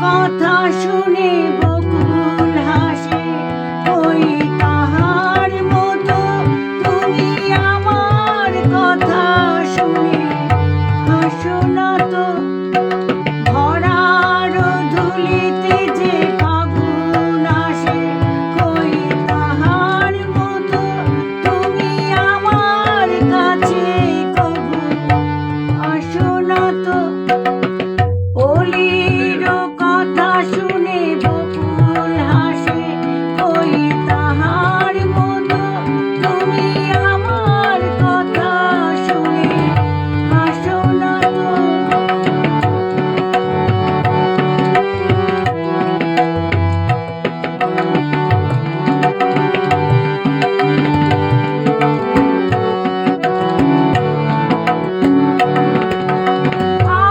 কথা শুনে বকুল হাসে, ওই তাহার মতো তুমি আমার কথা শুনে হাসো না তো। ভরার ধুলিতে যে ফাগুন আসে, ওই তাহার মতো তুমি আমার কাছে কবু আসো না তো। অলির কথা শুনে বকুল হাসে, ওই তাহার মতো তুমি আমার কথা শুনে হাসো না তো।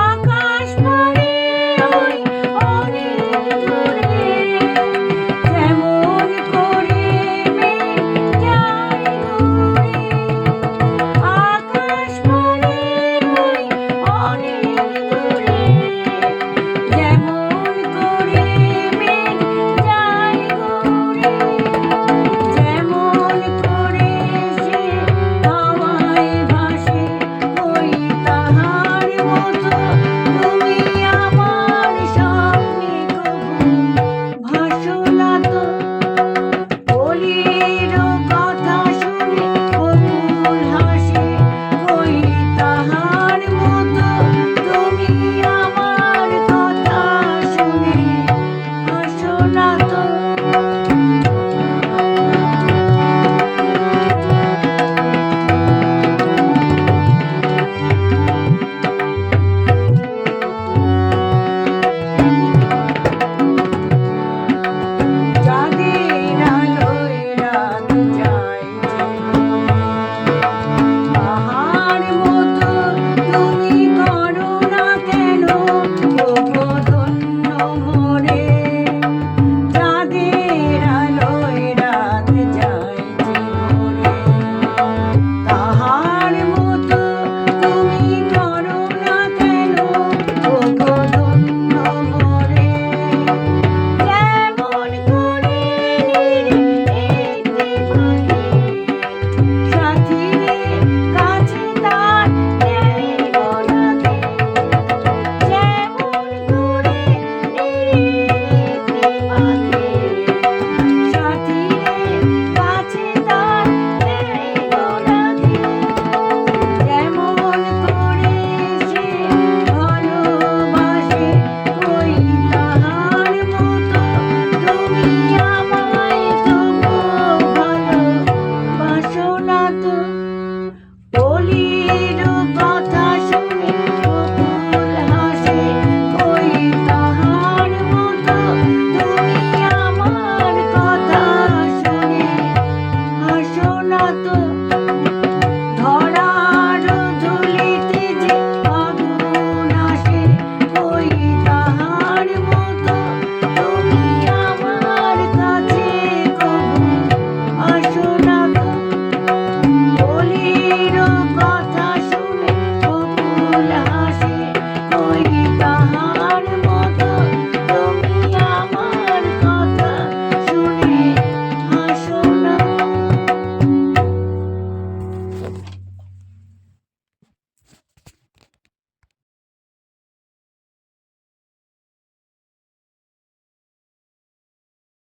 আকাশ পাড়ি ওই অনেক দূরে, কেমন করে মেঘ যায় ঘুরে। আকাশ পাড়ি ওই অনেক